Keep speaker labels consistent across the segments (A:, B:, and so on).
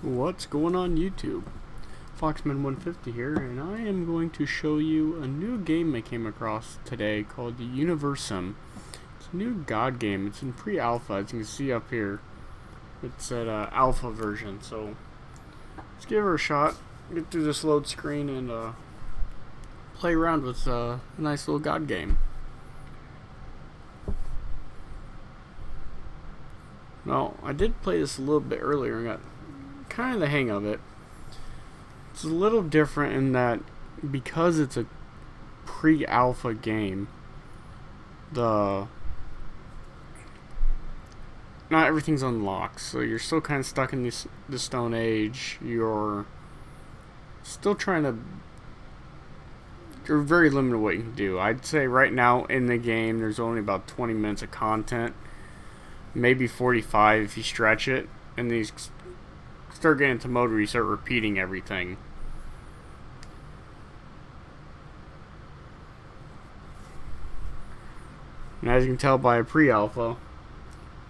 A: What's going on YouTube? Foxman150 here, and I am going to show you a new game I came across today called Universim. It's a new god game. It's in pre-alpha, as you can see up here. It's at alpha version, so let's give her a shot, get through this load screen, and play around with a nice little god game. Well, I did play this a little bit earlier and got kind of the hang of it. It's a little different in that because it's a pre-alpha game, not everything's unlocked, so you're still kind of stuck in the Stone Age. You're still you're very limited what you can do. I'd say right now in the game there's only about 20 minutes of content, maybe 45 if you stretch it, and these start getting into mode where you start repeating everything. And as you can tell by a pre-alpha,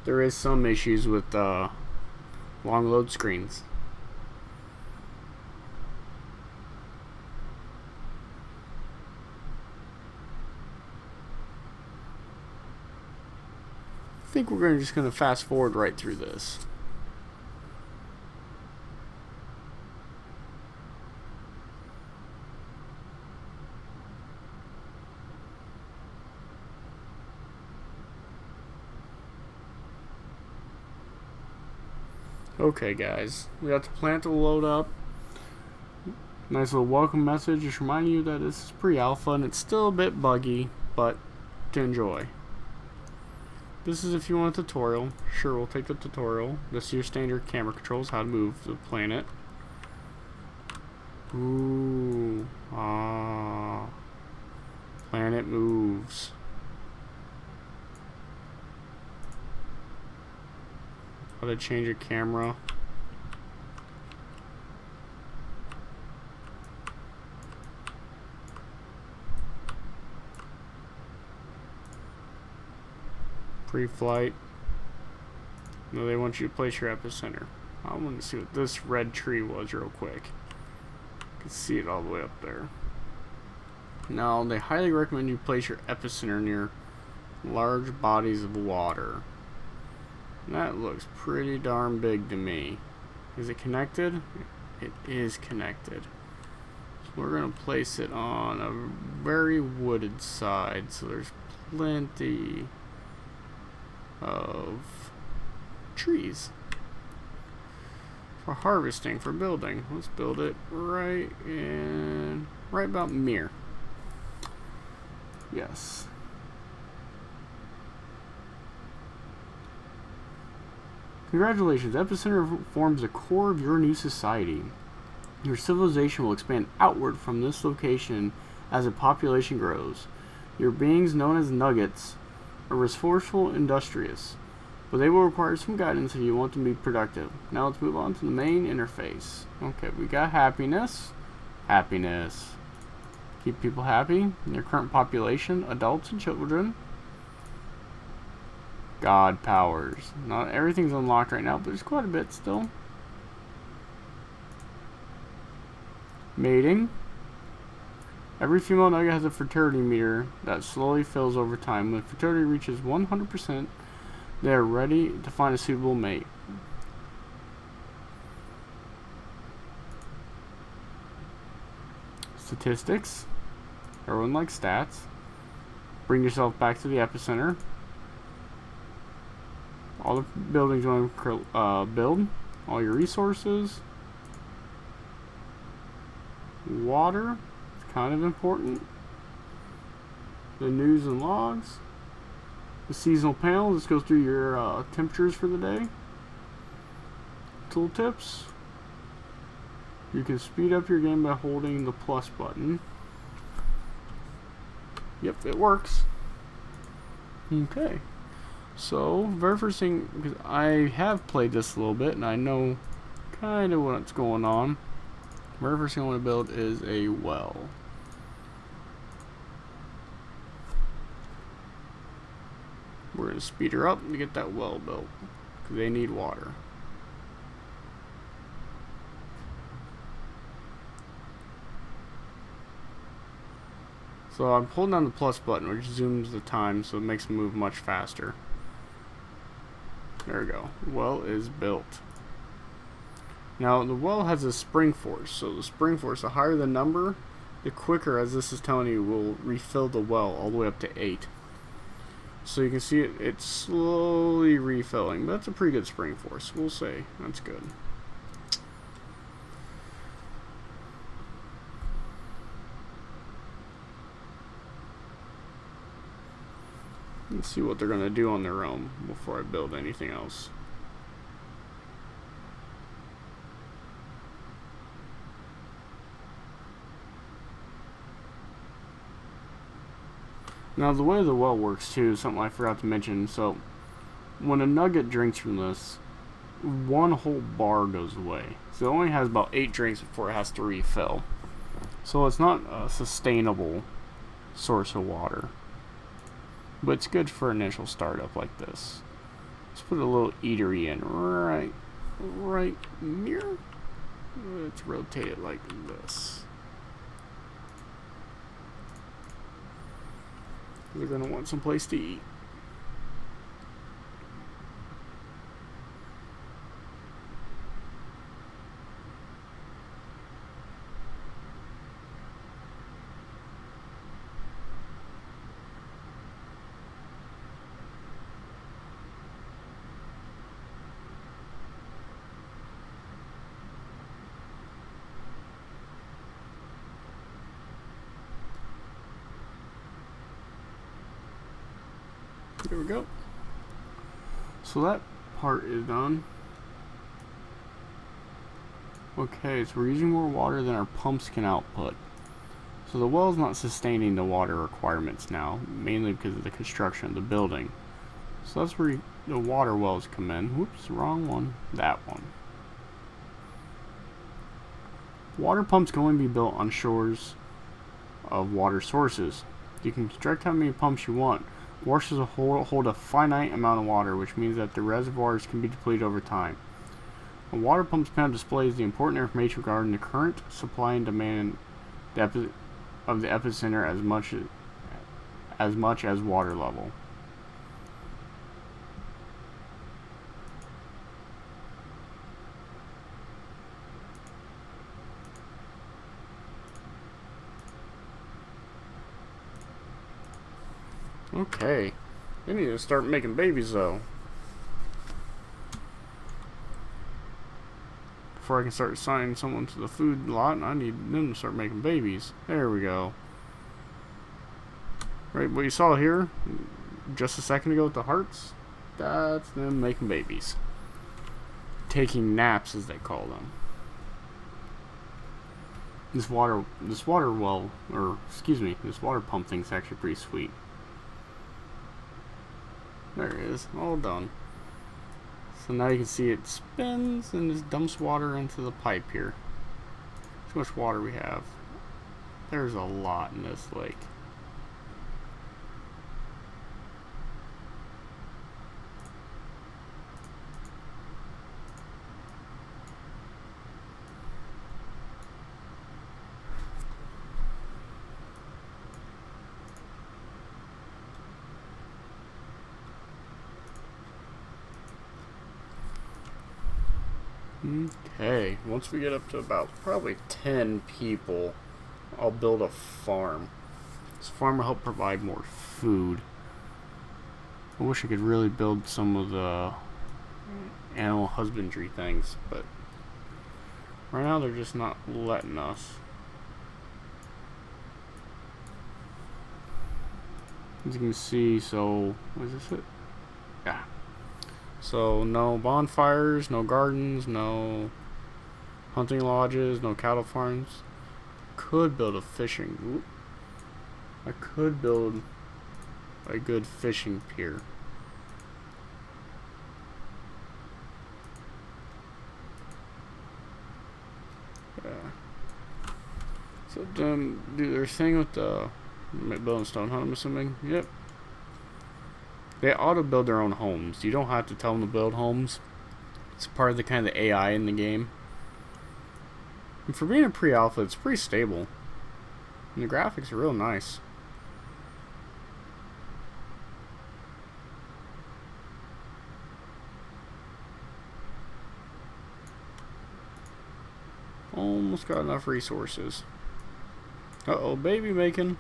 A: there is some issues with long load screens. I think we're just going to fast forward right through this. Okay guys, we got the plant to load up. Nice little welcome message just reminding you that this is pre-alpha and it's still a bit buggy, but to enjoy. This is if you want a tutorial. Sure, we'll take the tutorial. This is your standard camera controls, how to move the planet. Ooh, planet moves. How to change your camera. Pre-flight. No, they want you to place your epicenter. I want to see what this red tree was real quick. You can see it all the way up there. Now, they highly recommend you place your epicenter near large bodies of water. That looks pretty darn big to me. Is it connected? It is connected. So we're going to place it on a very wooded side, so there's plenty of trees for harvesting, for building. Let's build it right about here. Yes. Congratulations, Epicenter forms the core of your new society. Your civilization will expand outward from this location as the population grows. Your beings, known as nuggets, are resourceful and industrious, but they will require some guidance if you want to be productive. Now let's move on to the main interface. Okay, we got happiness. Happiness. Keep people happy in their current population, adults and children. God powers. Not everything's unlocked right now, but there's quite a bit still. Mating. Every female nugget has a fertility meter that slowly fills over time. When fertility reaches 100%, they are ready to find a suitable mate. Statistics. Everyone likes stats. Bring yourself back to the epicenter. All the buildings you want to build, all your resources. Water, it's kind of important. The news and logs. The seasonal panel, this goes through your temperatures for the day. Tooltips. You can speed up your game by holding the plus button. Yep, it works. Okay. So, very first thing, because I have played this a little bit and I know kind of what's going on. Very first thing I want to build is a well. We're going to speed her up to get that well built, because they need water. So I'm holding down the plus button, which zooms the time, so it makes it move much faster. There we go. Well is built. Now the well has a spring force, so the spring force, the higher the number, the quicker, as this is telling you, will refill the well all the way up to 8. So you can see it's slowly refilling, but that's a pretty good spring force, we'll say. That's good. Let's see what they're going to do on their own before I build anything else. Now the way the well works too is something I forgot to mention. So when a nugget drinks from this, one whole bar goes away. So it only has about 8 drinks before it has to refill. So it's not a sustainable source of water. But it's good for initial startup like this. Let's put a little eatery in right here. Let's rotate it like this. They're going to want some place to eat. There we go. So that part is done. Okay, so we're using more water than our pumps can output. So the well is not sustaining the water requirements now, mainly because of the construction of the building. So that's where the water wells come in. Whoops, wrong one. That one. Water pumps can only be built on shores of water sources. You can construct how many pumps you want. Washes hold a finite amount of water, which means that the reservoirs can be depleted over time. A water pump's panel displays the important information regarding the current supply and demand of the epicenter as much as water level. Okay, they need to start making babies though. Before I can start assigning someone to the food lot, I need them to start making babies. There we go. Right, what you saw here just a second ago with the hearts, that's them making babies. Taking naps, as they call them. This water well, or excuse me, this water pump thing's actually pretty sweet. There it is, all done. So now you can see it spins and just dumps water into the pipe here. See how much water we have. There's a lot in this lake. Okay, once we get up to about probably 10 people, I'll build a farm. This farm will help provide more food. I wish I could really build some of the animal husbandry things, but right now they're just not letting us. As you can see, so, is this it? Yeah. So no bonfires, no gardens, no hunting lodges, no cattle farms. Could build a fishing. I could build a good fishing pier. Yeah. So do their thing with the building stone hut, I'm assuming. Yep. They auto build their own homes. You don't have to tell them to build homes. It's part of the kind of the AI in the game. And for being a pre-alpha, it's pretty stable. And the graphics are real nice. almost got enough resources. Uh-oh, baby bacon.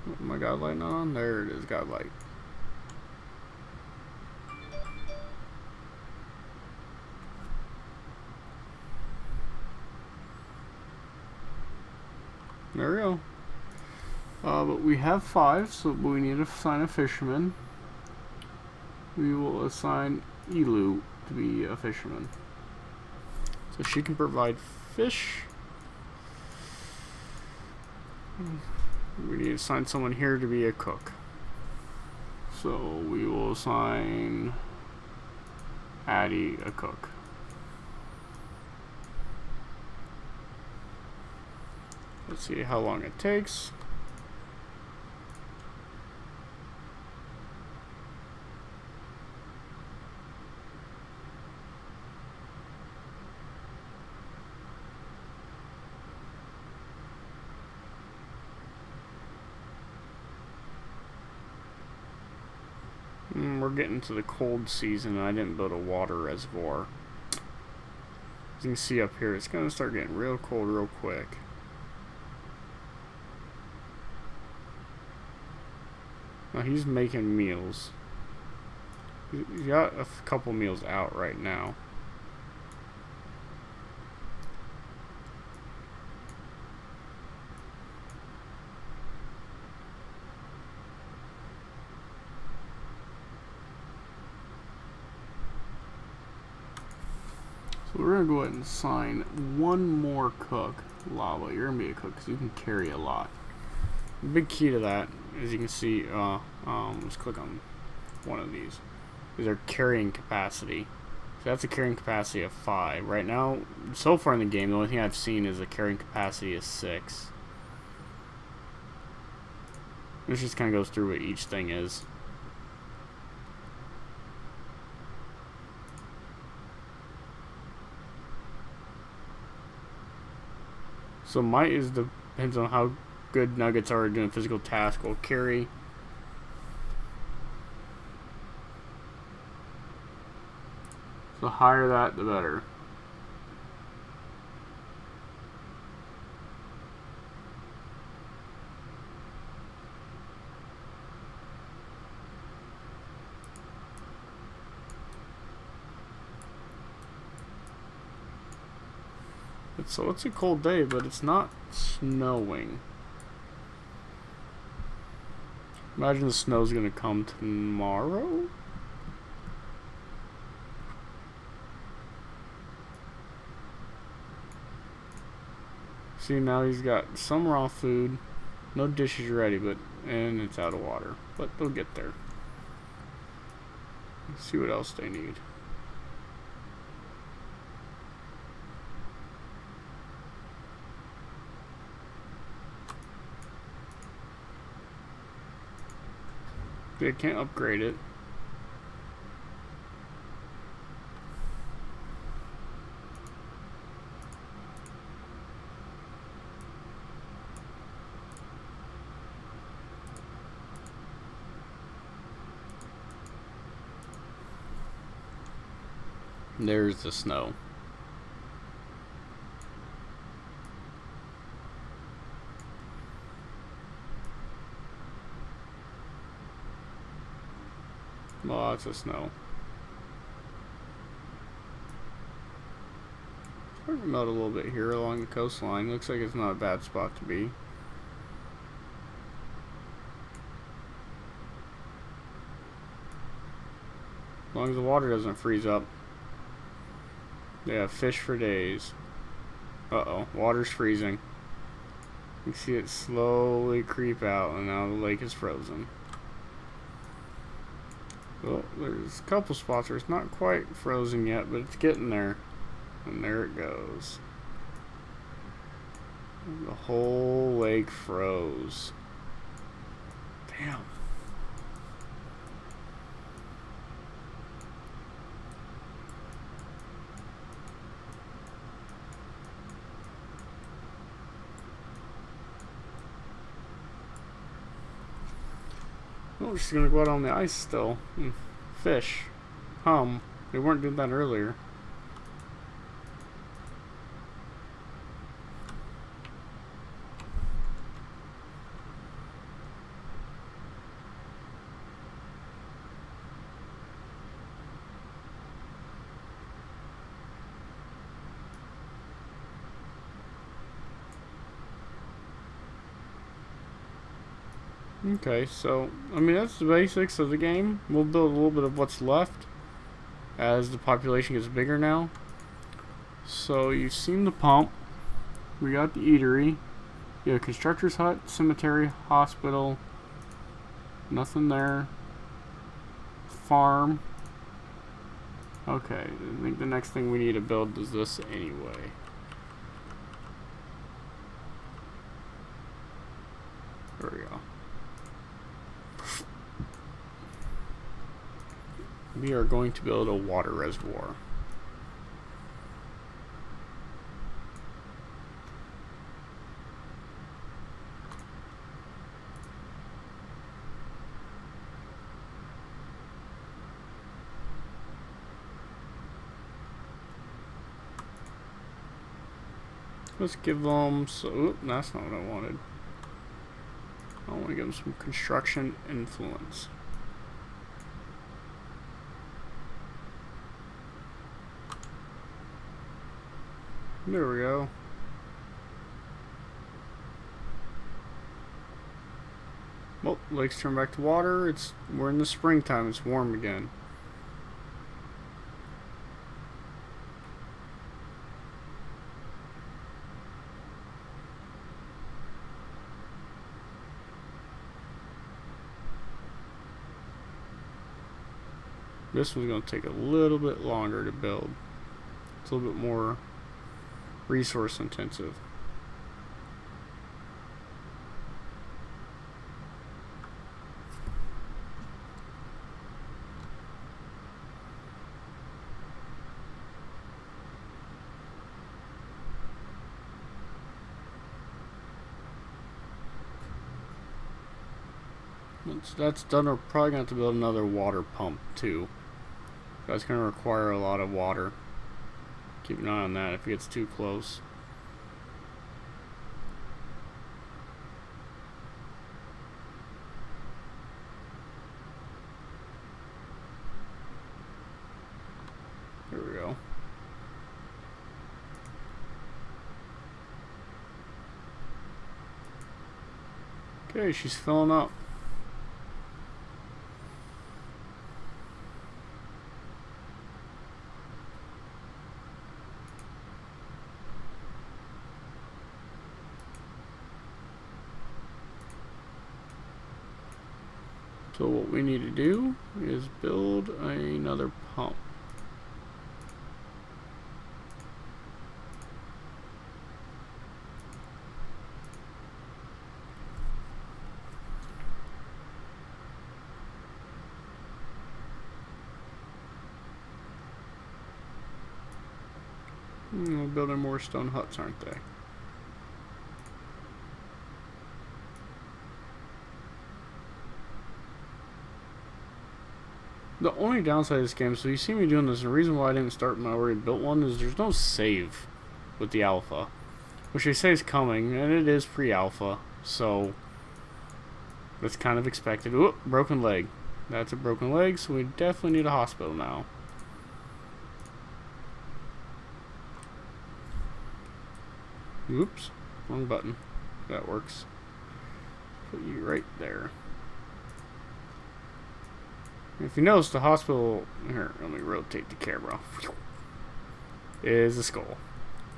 A: Oh, my godlight not on? There it is, godlight. There we go. But we have 5, so we need to assign a fisherman. We will assign Elu to be a fisherman. So she can provide fish. We need to assign someone here to be a cook. So we will assign Addie a cook. Let's see how long it takes. We're getting to the cold season and I didn't build a water reservoir. As you can see up here, it's going to start getting real cold real quick. Now he's making meals. He's got a couple meals out right now. So we're going to go ahead and assign one more cook. Lava, you're going to be a cook because you can carry a lot. The big key to that, as you can see, let's click on one of these, is their carrying capacity. So that's a carrying capacity of 5. Right now, so far in the game, the only thing I've seen is a carrying capacity of 6. This just kind of goes through what each thing is. So might is depends on how good nuggets are doing physical task. Will carry. The higher that, the better. So it's a cold day, but it's not snowing. Imagine the snow's gonna come tomorrow. See, now he's got some raw food, no dishes ready, and it's out of water. But they'll get there. Let's see what else they need. They can't upgrade it. There's the snow. Lots of snow. Starting to melt a little bit here along the coastline. Looks like it's not a bad spot to be. As long as the water doesn't freeze up. They have fish for days. Uh-oh, water's freezing. You can see it slowly creep out, and now the lake is frozen. Well, there's a couple spots where it's not quite frozen yet, but it's getting there. And there it goes. The whole lake froze. Damn. Oh, she's gonna go out on the ice still. Fish. They weren't doing that earlier. Okay, so, I mean, that's the basics of the game. We'll build a little bit of what's left as the population gets bigger now. So, you've seen the pump. We got the eatery. You have constructor's hut, cemetery, hospital. Nothing there. Farm. Okay, I think the next thing we need to build is this anyway. There we go. We are going to build a water reservoir. Let's give them, that's not what I wanted. I want to give them some construction influence. There we go. Well, lakes turn back to water. We're in the springtime. It's warm again. This one's going to take a little bit longer to build. It's a little bit more resource intensive. Once that's done, we're probably going to have to build another water pump too. That's going to require a lot of water. Keep an eye on that if it gets too close. There we go. Okay, she's filling up. So what we need to do is build another pump. We're building more stone huts, aren't they? The only downside of this game, so you see me doing this, and the reason why I didn't start when I already built one is there's no save with the alpha. Which they say is coming, and it is pre-alpha, so that's kind of expected. Oop, broken leg. That's a broken leg, so we definitely need a hospital now. Oops, wrong button. That works. Put you right there. If you notice, the hospital, here, let me rotate the camera, is a skull.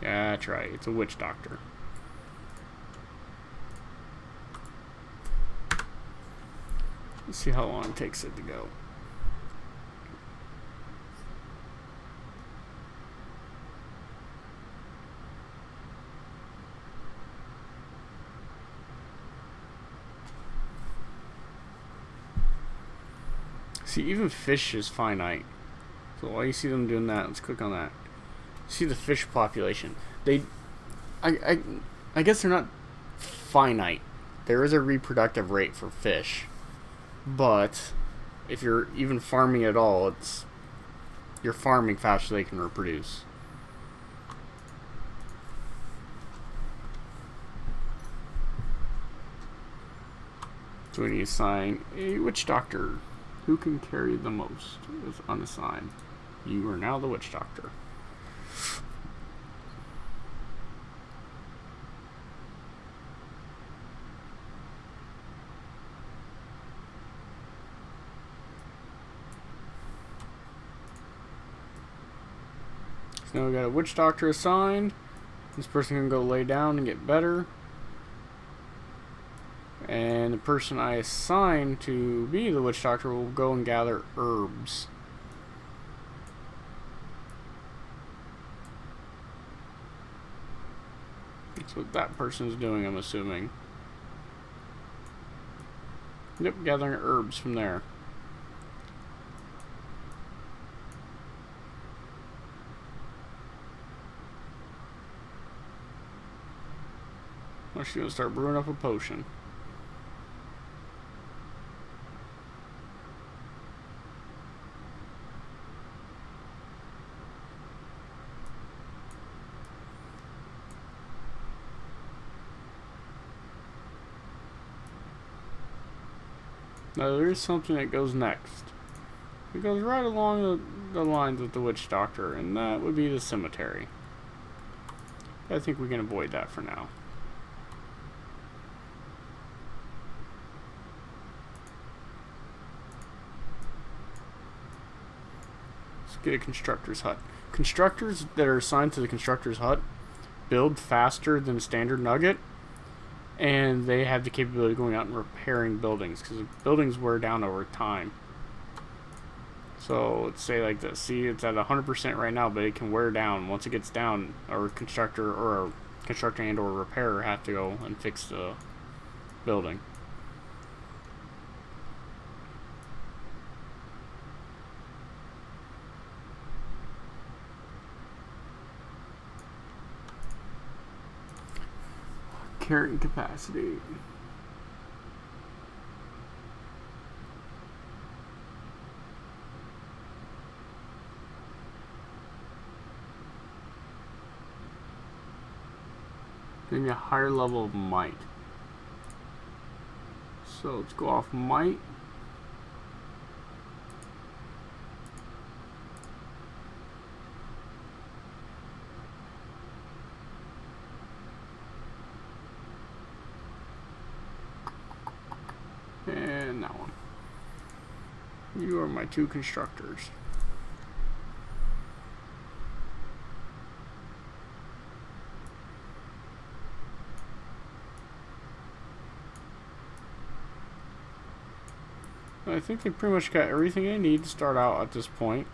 A: Yeah, that's right, it's a witch doctor. Let's see how long it takes it to go. See, even fish is finite. So while you see them doing that, let's click on that. See the fish population. I guess they're not finite. There is a reproductive rate for fish, but if you're even farming at all, you're farming faster so they can reproduce. So we need to assign a witch doctor. Who can carry the most is unassigned. You are now the witch doctor. So now we got a witch doctor assigned. This person can go lay down and get better. And the person I assign to be the witch doctor will go and gather herbs. That's what that person's doing, I'm assuming. Yep, gathering herbs from there. Well, she's gonna start brewing up a potion. Now there is something that goes next. It goes right along the lines with the witch doctor, and that would be the cemetery. I think we can avoid that for now. Let's get a constructor's hut. Constructors that are assigned to the constructor's hut build faster than a standard nugget. And they have the capability of going out and repairing buildings, because buildings wear down over time. So let's say like this. See, it's at 100% right now, but it can wear down. Once it gets down, a constructor and or repairer have to go and fix the building. Carrying capacity. Maybe a higher level of might. So let's go off might. And that one. You are my two constructors. I think they pretty much got everything they need to start out at this point.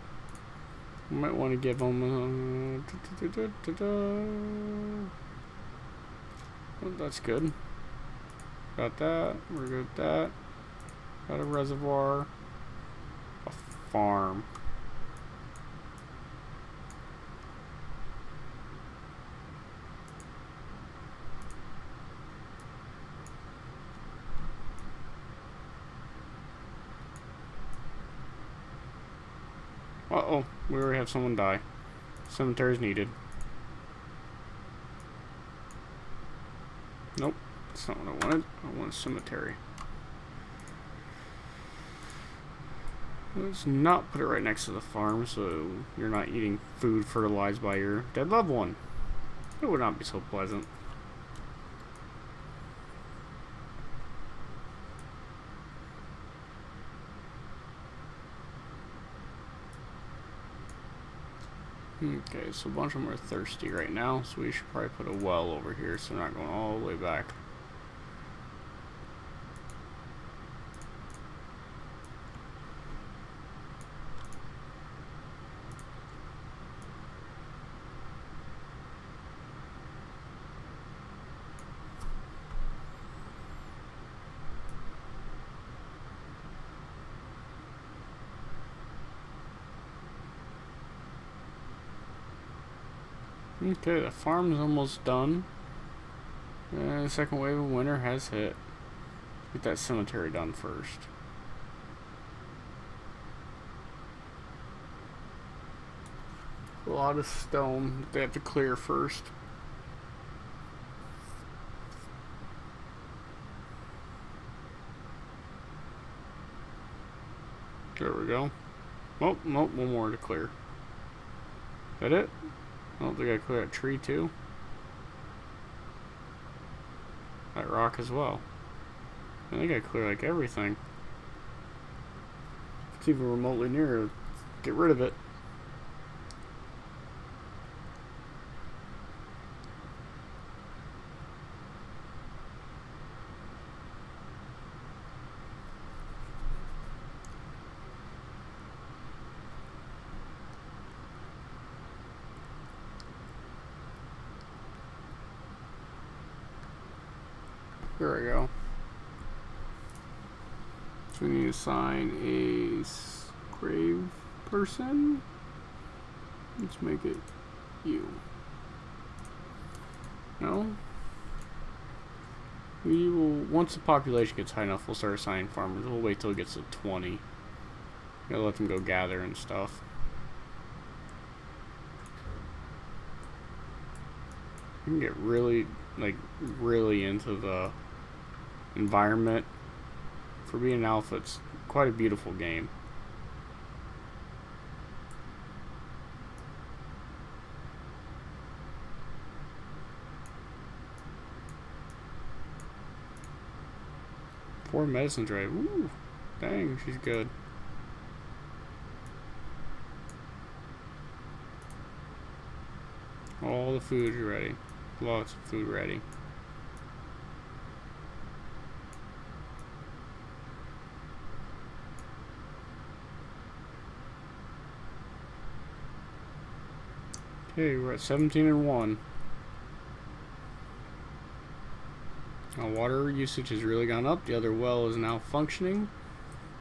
A: We might want to give them oh, that's good. Got that. We're good with that. Got a reservoir. A farm. Uh-oh. We already have someone die. Cemetery is needed. Nope. That's not what I wanted. I want a cemetery. Let's not put it right next to the farm so you're not eating food fertilized by your dead loved one. It would not be so pleasant. Okay, so a bunch of them are thirsty right now, so we should probably put a well over here so they're not going all the way back. Okay, the farm's almost done. And the second wave of winter has hit. Get that cemetery done first. A lot of stone that they have to clear first. There we go. Oh, nope, one more to clear. Is that it? Oh, they gotta clear that tree too. That rock as well. And they gotta clear like everything. If it's even remotely near, get rid of it. There we go. So we need to assign a grave person. Let's make it you. No? We will, once the population gets high enough, we'll start assigning farmers. We'll wait till it gets to 20. Gotta let them go gather and stuff. You can get really, really into the environment. For being an alpha, it's quite a beautiful game. Poor medicine trade. Ooh, dang, she's good. All the food's ready. Lots of food ready. Okay, we're at 17-1. Now water usage has really gone up. The other well is now functioning,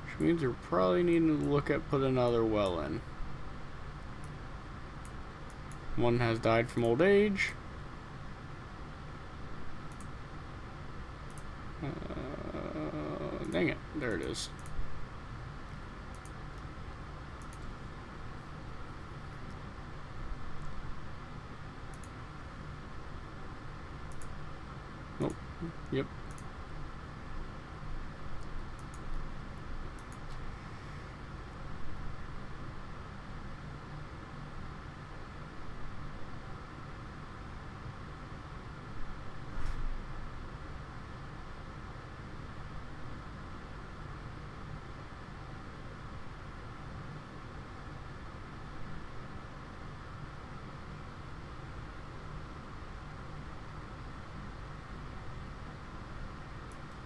A: which means we're probably needing to look at putting another well in. One has died from old age. Dang it, there it is. Nope. Yep.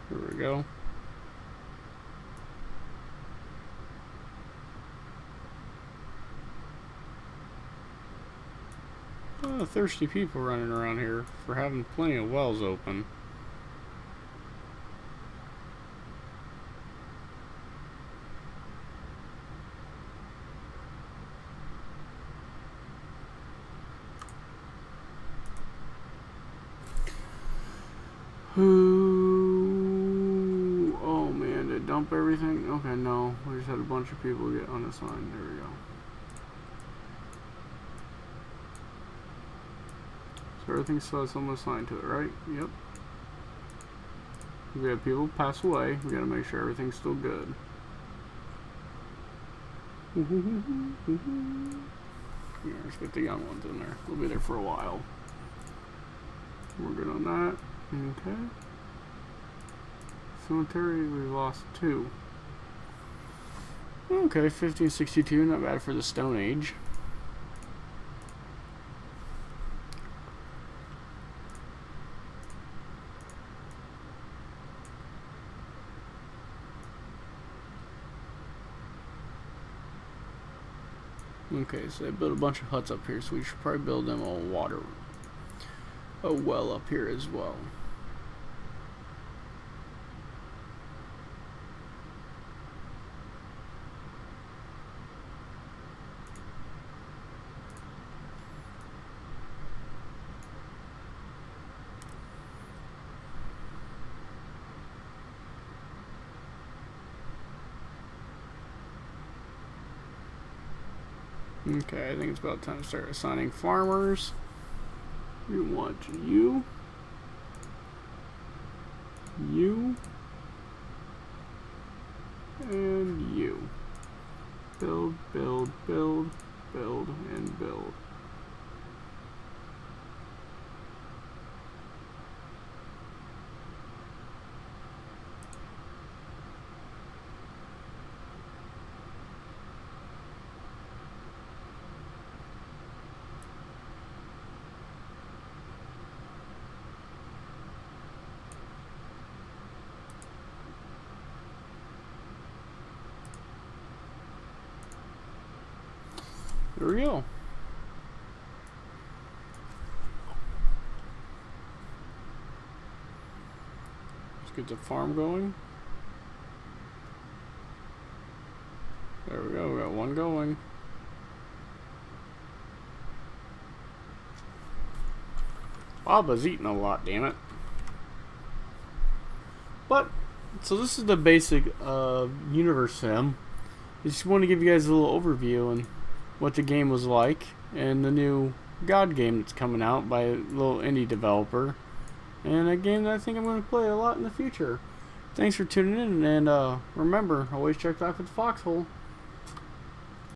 A: Here we go. Thirsty people running around here for having plenty of wells open. Oh man, did it dump everything? Okay, no. We just had a bunch of people get unassigned. There we go. So everything still has someone assigned to it, right? Yep. We have people pass away. We gotta make sure everything's still good. Yeah, let's get the young ones in there. We'll be there for a while. We're good on that. Okay. Cemetery, we lost 2. Okay, 1562, not bad for the Stone Age. Okay, so they built a bunch of huts up here, so we should probably build them a well up here as well. Okay, I think it's about time to start assigning farmers. We want you, and you. Build, build, build, build, and build. There we go. Let's get the farm going. There we go, we got one going. Baba's eating a lot, damn it. But, so this is the basic Universim. I just want to give you guys a little overview on what the game was like, and the new God game that's coming out by a little indie developer, and a game that I think I'm going to play a lot in the future. Thanks for tuning in, and remember, always check back with the foxhole.